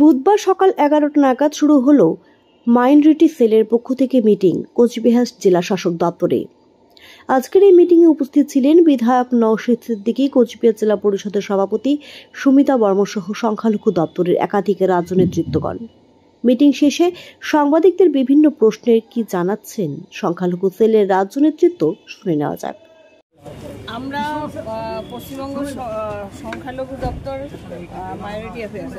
বুধবার সকাল 11টা নাগাদ শুরু হলো মাইনরিটি সেলের পক্ষ থেকে মিটিং কোচবিহার জেলা শাসক দপ্তরে। আজকের এই মিটিংয়ে উপস্থিত ছিলেন বিধায়ক নওশাদ সিদ্দিকী, কোচবিহার জেলা পরিষদের সভাপতি সুমিতা বর্মা সহ সংখ্যালঘু দপ্তরের একাধিক রাজ্য নেতৃত্বগণ। মিটিং শেষে সাংবাদিকদের বিভিন্ন প্রশ্নের কি জানাচ্ছেন সংখ্যালঘু সেলের রাজ্য নেতৃত্ব শুনে নেওয়া যাক। আমরা পশ্চিমবঙ্গ সংখ্যালঘু দপ্তর মাইনরিটি অ্যাফেয়ার্স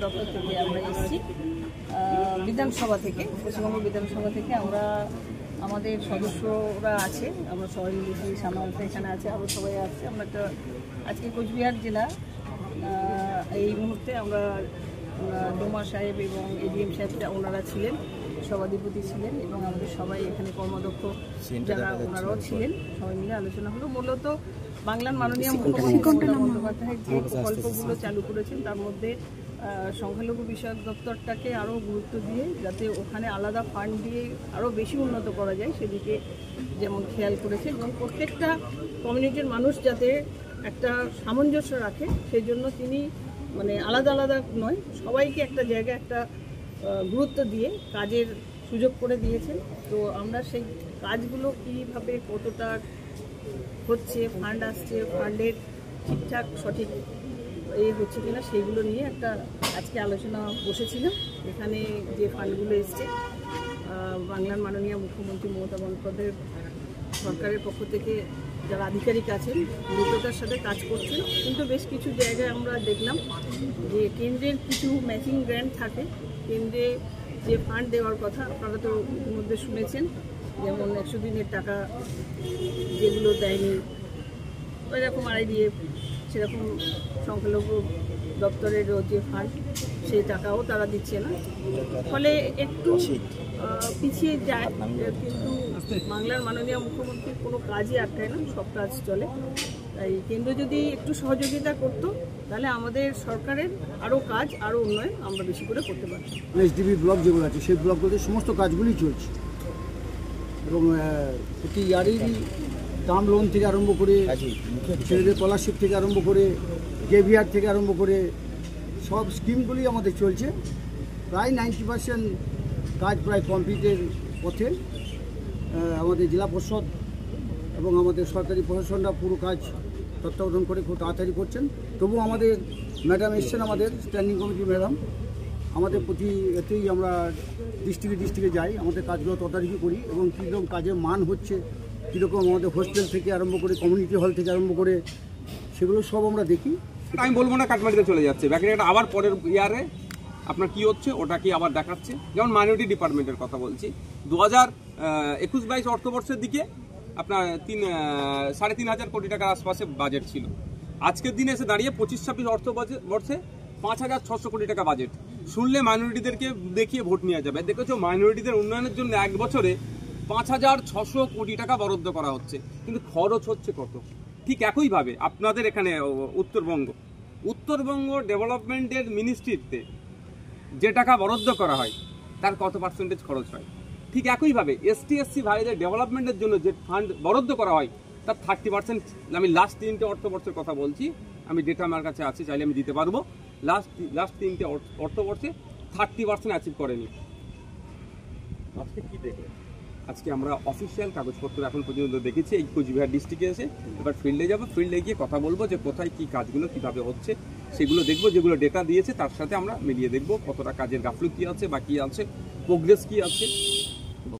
দপ্তর থেকে আমরা এসেছি, বিধানসভা থেকে, পশ্চিমবঙ্গ বিধানসভা থেকে। আমরা আমাদের সদস্যরা আছে, আমরা সবাই মিলেছি, সামালটা এখানে আছে, আরও সবাই আছে। আমরা একটা আজকে কোচবিহার জেলা এই মুহূর্তে আমরা ডোমা সাহেব এবং এডিএম সাহেবটা ওনারা ছিলেন, সভাধিপতি ছিলেন, এবং আমাদের সবাই এখানে কর্মদক্ষ যারা ওনারাও ছিলেন। সবাই মিলে আলোচনা হলো। মূলত বাংলার মাননীয় মুখ্যমন্ত্রী মমতা বন্দ্যোপাধ্যায় যে প্রকল্পগুলো চালু করেছেন তার মধ্যে সংখ্যালঘু বিষয়ক দপ্তরটাকে আরও গুরুত্ব দিয়ে যাতে ওখানে আলাদা ফান্ড দিয়ে আরও বেশি উন্নত করা যায় সেদিকে যেমন খেয়াল করেছেন, এবং প্রত্যেকটা কমিউনিটির মানুষ যাতে একটা সামঞ্জস্য রাখে সেই জন্য তিনি মানে আলাদা আলাদা নয়, সবাইকে একটা জায়গায় একটা গুরুত্ব দিয়ে কাজের সুযোগ করে দিয়েছেন। তো আমরা সেই কাজগুলো কীভাবে কতটা হচ্ছে, ফান্ড আসছে, ফান্ডের ঠিকঠাক সঠিক হচ্ছে কিনা সেইগুলো নিয়ে একটা আজকে আলোচনা বসেছিলাম। এখানে যে ফান্ডগুলো এসছে বাংলার মাননীয় মুখ্যমন্ত্রী মমতা বন্দ্যোপাধ্যায়ের সরকারের পক্ষ থেকে যারা আধিকারিক আছেন দ্রুততার সাথে কাজ করছেন, কিন্তু বেশ কিছু জায়গায় আমরা দেখলাম যে কেন্দ্রের কিছু ম্যাচিং গ্র্যান্ট থাকে, কেন্দ্রে যে ফান্ড দেওয়ার কথা আপনারা তো ইতিমধ্যে শুনেছেন, যেমন 100 দিনের টাকা যেগুলো দেয়নি ওইরকম আইডিএফ, সেরকম সংখ্যালঘু দপ্তরের যে ফান্ড সেই টাকাও তারা দিচ্ছে না, ফলে একটু পিছিয়ে যায়। কিন্তু বাংলার মাননীয় মুখ্যমন্ত্রীর কোনো কাজই আটকায় না, সব কাজ চলে। তাই কেন্দ্র যদি একটু সহযোগিতা করতো তাহলে আমাদের সরকারের আরও কাজ, আরও উন্নয়ন আমরা বেশি করে করতে পারি। এসডিবি ব্লক যেগুলো আছে সেই ব্লকগুলোতে সমস্ত কাজগুলি চলছে, এবং প্রতি ইয়ারেরই টার্ম লোন থেকে আরম্ভ করে, ছেলেদের স্কলারশিপ থেকে আরম্ভ করে, কেভিআর থেকে আরম্ভ করে সব স্কিমগুলি আমাদের চলছে। প্রায় 90% কাজ প্রায় কমপ্লিটের পথে। আমাদের জেলা পরিষদ এবং আমাদের সরকারি প্রশাসনরা পুরো কাজ তত্ত্বাবধান করে খুব তাড়াতাড়ি করছেন। তবু আমাদের ম্যাডাম এসছেন, আমাদের স্ট্যান্ডিং কমিটির ম্যাডাম, আমাদের প্রতি এতেই আমরা ডিস্ট্রিক্টে যাই, আমাদের কাজগুলো তদারকি করি, এবং কীরকম কাজের মান হচ্ছে, কীরকম আমাদের হোস্টেল থেকে আরম্ভ করে, কমিউনিটি হল থেকে আরম্ভ করে, সেগুলো সব আমরা দেখি। আমি বলবো না কাটমাটিতে চলে যাচ্ছে, বাকি এটা আবার পরের ইয়ারে আপনার কি হচ্ছে ওটা কি আবার দেখাচ্ছে। যেমন মাইনরিটি ডিপার্টমেন্টের কথা বলছি, 2021-22 অর্থবর্ষের দিকে আপনার 3,500 কোটি টাকার আশপাশে বাজেট ছিল। আজকের দিনে এসে দাঁড়িয়ে 25-26 অর্থবর্ষে 5,600 কোটি টাকা বাজেট। শুনলে মাইনরিটিদেরকে দেখিয়ে ভোট নেওয়া যাবে। দেখেছো মাইনরিটিদের উন্নয়নের জন্য এক বছরে 5,600 কোটি টাকা বরাদ্দ করা হচ্ছে, কিন্তু খরচ হচ্ছে কত? ঠিক একইভাবে আপনাদের এখানে উত্তরবঙ্গ ডেভেলপমেন্টের মিনিস্ট্রিতে যে টাকা বরাদ্দ করা হয় তার কত পার্সেন্টেজ খরচ হয়? ঠিক একইভাবে এসটি/এসসি ভাইদের ডেভেলপমেন্টের জন্য যে ফান্ড বরাদ্দ করা হয় তার 30%, আমি লাস্ট 3টে অর্থবর্ষের কথা বলছি, আমি ডেটা আমার কাছে আছে, চাইলে আমি দিতে পারবো, লাস্ট 3টে অর্থবর্ষে 30% অ্যাচিভ করেনি। আজকে কি দেখলেন? আজকে আমরা অফিসিয়াল কাগজপত্র এখন পর্যন্ত দেখেছি এই কোচবিহার ডিস্ট্রিক্টে এসে। এবার ফিল্ডে যাবো, ফিল্ডে গিয়ে কথা বলবো যে কোথায় কি কাজগুলো কীভাবে হচ্ছে সেগুলো দেখবো, যেগুলো ডেটা দিয়েছে তার সাথে আমরা মিলিয়ে দেখবো কতটা কাজের গাফলতি আছে বা কী আছে, প্রোগ্রেস কী আছে।